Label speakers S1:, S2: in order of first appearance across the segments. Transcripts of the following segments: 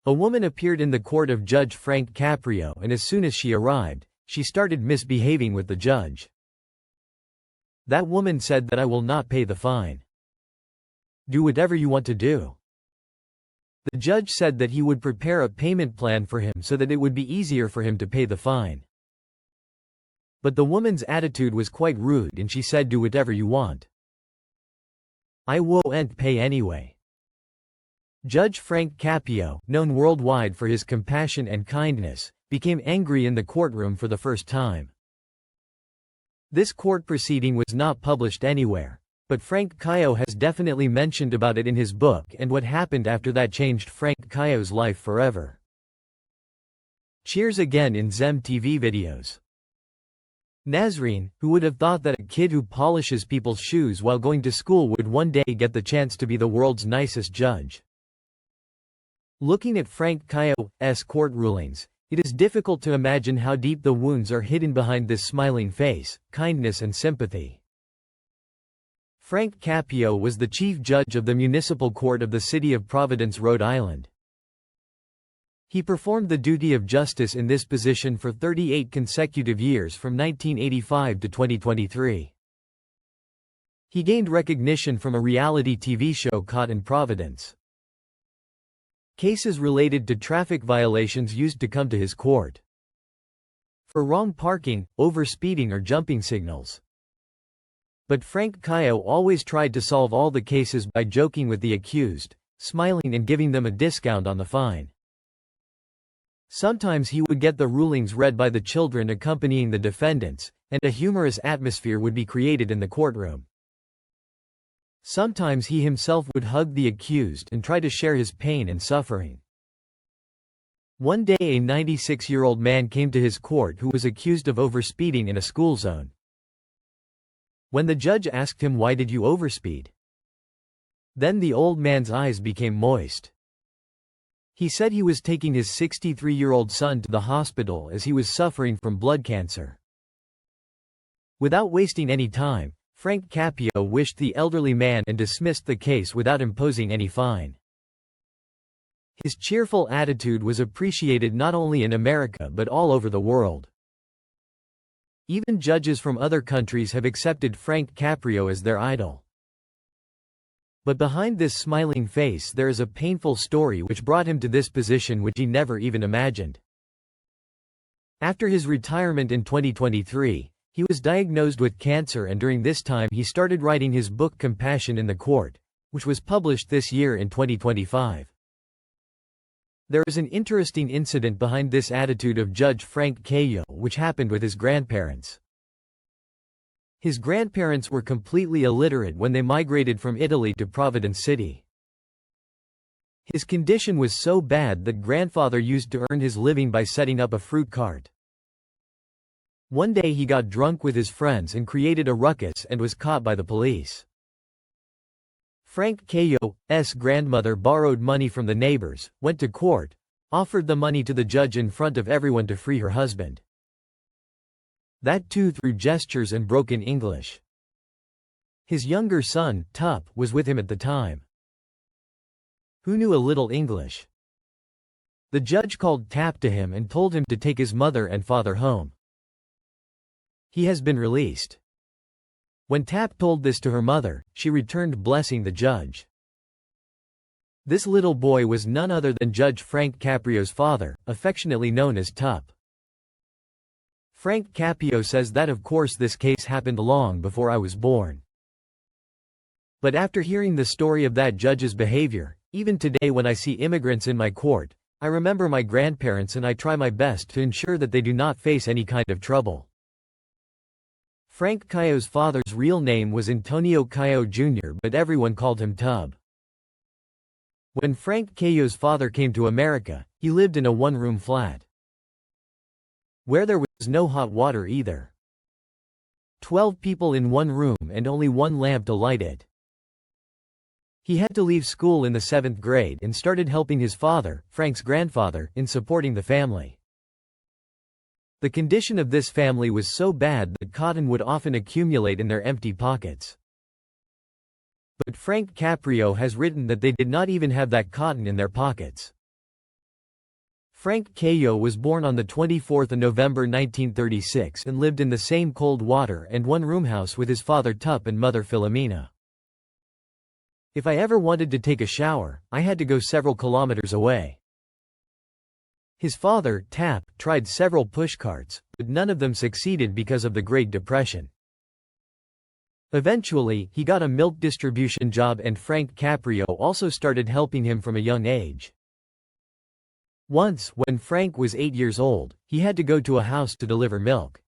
S1: A woman appeared in the court of Judge Frank Caprio, and as soon as she arrived, she started misbehaving with the judge. That woman said that I will not pay the fine. Do whatever you want to do. The judge said that he would prepare a payment plan for him so that it would be easier for him to pay the fine. But the woman's attitude was quite rude and she said, do whatever you want. I won't pay anyway. Judge Frank Caprio, known worldwide for his compassion and kindness, became angry in the courtroom for the first time. This court proceeding was not published anywhere, but Frank Caprio has definitely mentioned about it in his book, and what happened after that changed Frank Caprio's life forever. Cheers again in Zem TV videos. Nazreen, who would have thought that a kid who polishes people's shoes while going to school would one day get the chance to be the world's nicest judge? Looking at Frank Caprio's court rulings, it is difficult to imagine how deep the wounds are hidden behind this smiling face, kindness and sympathy. Frank Caprio was the chief judge of the municipal court of the city of Providence, Rhode Island. He performed the duty of justice in this position for 38 consecutive years from 1985 to 2023. He gained recognition from a reality TV show caught in Providence. Cases related to traffic violations used to come to his court. For wrong parking, overspeeding or jumping signals. But Frank Caprio always tried to solve all the cases by joking with the accused, smiling and giving them a discount on the fine. Sometimes he would get the rulings read by the children accompanying the defendants, and a humorous atmosphere would be created in the courtroom. Sometimes he himself would hug the accused and try to share his pain and suffering. One day a 96-year-old man came to his court who was accused of overspeeding in a school zone. When the judge asked him, "Why did you overspeed?" Then the old man's eyes became moist. He said he was taking his 63-year-old son to the hospital as he was suffering from blood cancer. Without wasting any time, Frank Caprio wished the elderly man and dismissed the case without imposing any fine. His cheerful attitude was appreciated not only in America but all over the world. Even judges from other countries have accepted Frank Caprio as their idol. But behind this smiling face there is a painful story which brought him to this position which he never even imagined. After his retirement in 2023, he was diagnosed with cancer, and during this time he started writing his book Compassion in the Court, which was published this year in 2025. There is an interesting incident behind this attitude of Judge Frank Caprio which happened with his grandparents. His grandparents were completely illiterate when they migrated from Italy to Providence City. His condition was so bad that grandfather used to earn his living by setting up a fruit cart. One day he got drunk with his friends and created a ruckus and was caught by the police. Frank Caprio's grandmother borrowed money from the neighbors, went to court, offered the money to the judge in front of everyone to free her husband. That too through gestures and broken English. His younger son, Tup, was with him at the time. Who knew a little English? The judge called Tap to him and told him to take his mother and father home. He has been released. When Tap told this to her mother, she returned blessing the judge. This little boy was none other than Judge Frank Caprio's father, affectionately known as Tup. Frank Caprio says that of course this case happened long before I was born. But after hearing the story of that judge's behavior, even today when I see immigrants in my court, I remember my grandparents and I try my best to ensure that they do not face any kind of trouble. Frank Caprio's father's real name was Antonio Caprio Jr., but everyone called him Tub. When Frank Caprio's father came to America, he lived in a one-room flat, where there was no hot water either. 12 people in one room and only one lamp to light it. He had to leave school in the 7th grade and started helping his father, Frank's grandfather, in supporting the family. The condition of this family was so bad that cotton would often accumulate in their empty pockets. But Frank Caprio has written that they did not even have that cotton in their pockets. Frank Caprio was born on the 24th of November 1936 and lived in the same cold water and one-room house with his father Tup and mother Philomena. If I ever wanted to take a shower, I had to go several kilometers away. His father, Tap, tried several pushcarts, but none of them succeeded because of the Great Depression. Eventually, he got a milk distribution job and Frank Caprio also started helping him from a young age. Once, when Frank was 8 years old, he had to go to a house to deliver milk.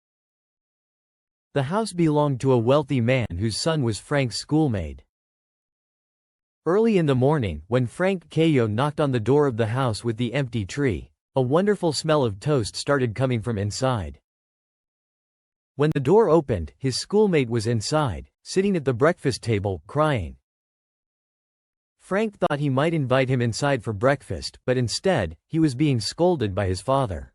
S1: The house belonged to a wealthy man whose son was Frank's schoolmate. Early in the morning, when Frank Caprio knocked on the door of the house with the empty tree, a wonderful smell of toast started coming from inside. When the door opened, his schoolmate was inside, sitting at the breakfast table, crying. Frank thought he might invite him inside for breakfast, but instead, he was being scolded by his father.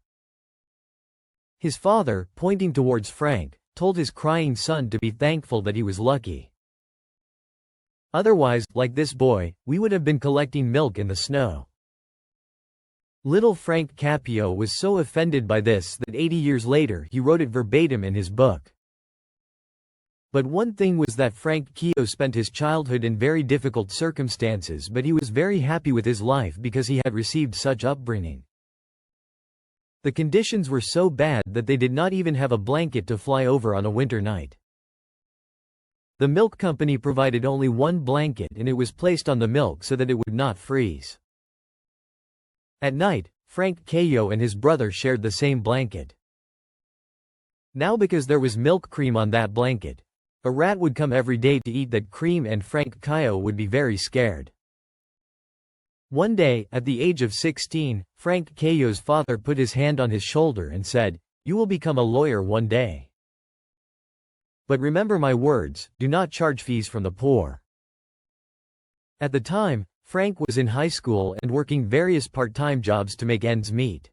S1: His father, pointing towards Frank, told his crying son to be thankful that he was lucky. Otherwise, like this boy, we would have been collecting milk in the snow. Little Frank Caprio was so offended by this that 80 years later he wrote it verbatim in his book. But one thing was that Frank Caprio spent his childhood in very difficult circumstances, but he was very happy with his life because he had received such upbringing. The conditions were so bad that they did not even have a blanket to fly over on a winter night. The milk company provided only one blanket and it was placed on the milk so that it would not freeze. At night, Frank Caprio and his brother shared the same blanket. Now because there was milk cream on that blanket, a rat would come every day to eat that cream and Frank Caprio would be very scared. One day, at the age of 16, Frank Caprio's father put his hand on his shoulder and said, "You will become a lawyer one day. But remember my words, do not charge fees from the poor." At the time, Frank was in high school and working various part-time jobs to make ends meet.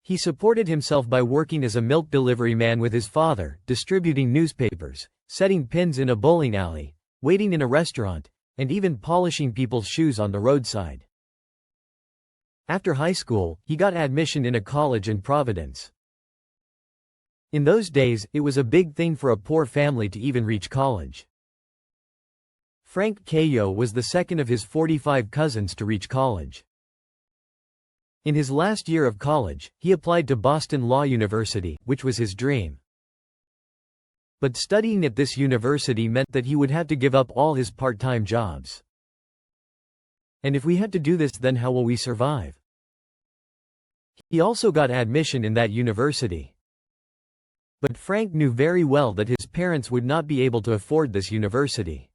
S1: He supported himself by working as a milk delivery man with his father, distributing newspapers, setting pins in a bowling alley, waiting in a restaurant, and even polishing people's shoes on the roadside. After high school, he got admission in a college in Providence. In those days, it was a big thing for a poor family to even reach college. Frank Caprio was the second of his 45 cousins to reach college. In his last year of college, he applied to Boston Law University, which was his dream. But studying at this university meant that he would have to give up all his part-time jobs. And if we had to do this, then how will we survive? He also got admission in that university. But Frank knew very well that his parents would not be able to afford this university.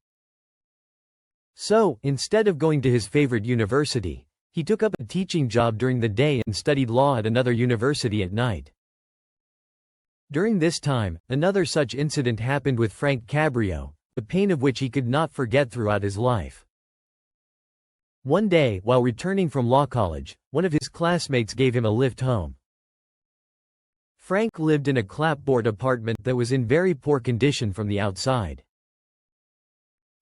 S1: So, instead of going to his favorite university, he took up a teaching job during the day and studied law at another university at night. During this time, another such incident happened with Frank Caprio, the pain of which he could not forget throughout his life. One day, while returning from law college, one of his classmates gave him a lift home. Frank lived in a clapboard apartment that was in very poor condition from the outside.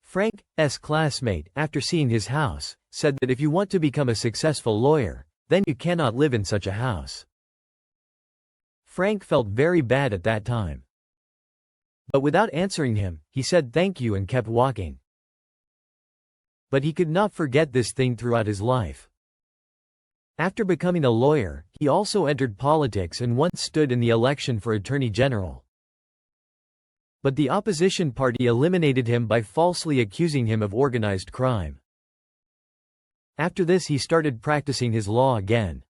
S1: Frank's classmate, after seeing his house, said that if you want to become a successful lawyer, then you cannot live in such a house. Frank felt very bad at that time. But without answering him, he said thank you and kept walking. But he could not forget this thing throughout his life. After becoming a lawyer, he also entered politics and once stood in the election for Attorney General. But the opposition party eliminated him by falsely accusing him of organized crime. After this he started practicing his law again.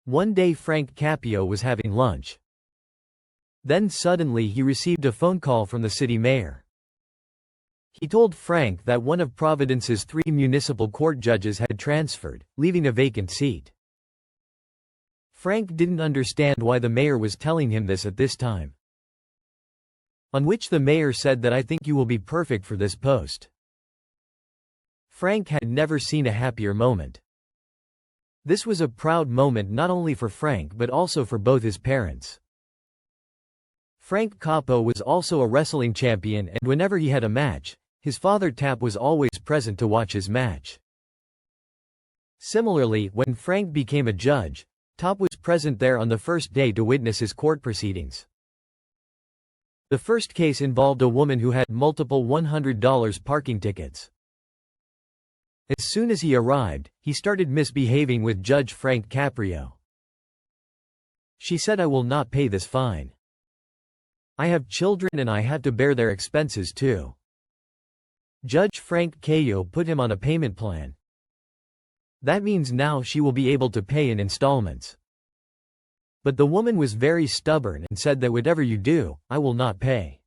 S1: One day Frank Caprio was having lunch. Then suddenly he received a phone call from the city mayor. He told Frank that one of Providence's 3 municipal court judges had transferred, leaving a vacant seat. Frank didn't understand why the mayor was telling him this at this time. On which the mayor said that I think you will be perfect for this post. Frank had never seen a happier moment. This was a proud moment not only for Frank but also for both his parents. Frank Caprio was also a wrestling champion and whenever he had a match, his father Tap was always present to watch his match. Similarly, when Frank became a judge, Top was present there on the first day to witness his court proceedings. The first case involved a woman who had multiple $100 parking tickets. As soon as he arrived, he started misbehaving with Judge Frank Caprio. She said, "I will not pay this fine. I have children and I have to bear their expenses too." Judge Frank Caprio put him on a payment plan. That means now she will be able to pay in installments. But the woman was very stubborn and said that whatever you do, I will not pay.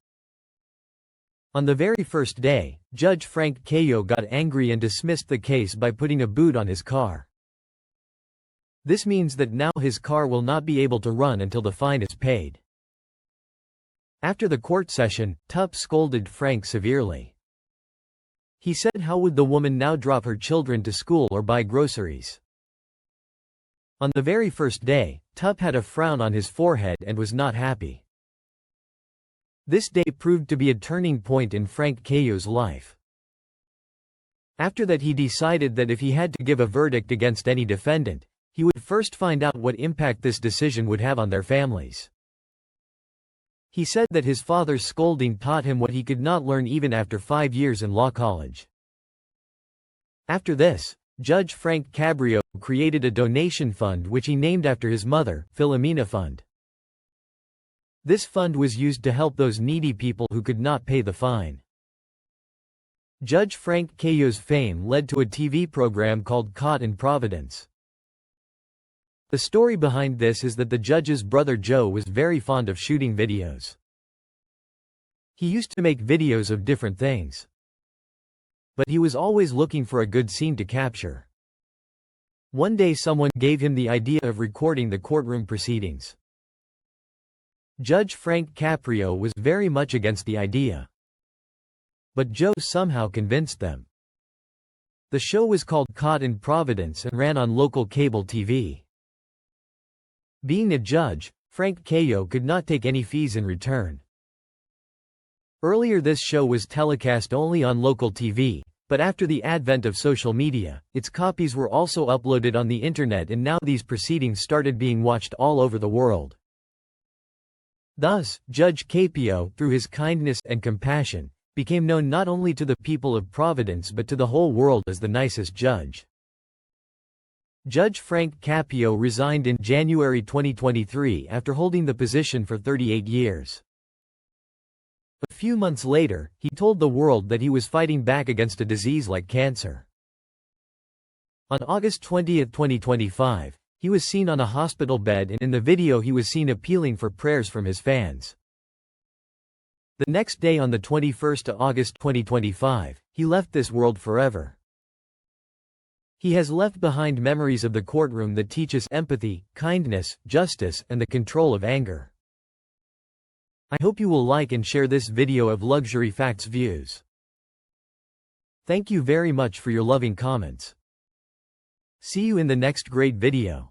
S1: On the very first day, Judge Frank Caprio got angry and dismissed the case by putting a boot on his car. This means that now his car will not be able to run until the fine is paid. After the court session, Tup scolded Frank severely. He said how would the woman now drop her children to school or buy groceries. On the very first day, Tup had a frown on his forehead and was not happy. This day proved to be a turning point in Frank Caprio's life. After that, he decided that if he had to give a verdict against any defendant, he would first find out what impact this decision would have on their families. He said that his father's scolding taught him what he could not learn even after 5 years in law college. After this, Judge Frank Caprio created a donation fund which he named after his mother, Philomena Fund. This fund was used to help those needy people who could not pay the fine. Judge Frank Caprio's fame led to a TV program called Caught in Providence. The story behind this is that the judge's brother Joe was very fond of shooting videos. He used to make videos of different things. But he was always looking for a good scene to capture. One day someone gave him the idea of recording the courtroom proceedings. Judge Frank Caprio was very much against the idea. But Joe somehow convinced them. The show was called Caught in Providence and ran on local cable TV. Being a judge, Frank Caprio could not take any fees in return. Earlier this show was telecast only on local TV, but after the advent of social media, its copies were also uploaded on the internet and now these proceedings started being watched all over the world. Thus, Judge Caprio, through his kindness and compassion, became known not only to the people of Providence but to the whole world as the nicest judge. Judge Frank Caprio resigned in January 2023 after holding the position for 38 years. A few months later, he told the world that he was fighting back against a disease like cancer. On August 20, 2025, he was seen on a hospital bed and in the video he was seen appealing for prayers from his fans. The next day on the 21st of August 2025, he left this world forever. He has left behind memories of the courtroom that teach us empathy, kindness, justice, and the control of anger. I hope you will like and share this video of Luxury Facts Views. Thank you very much for your loving comments. See you in the next great video.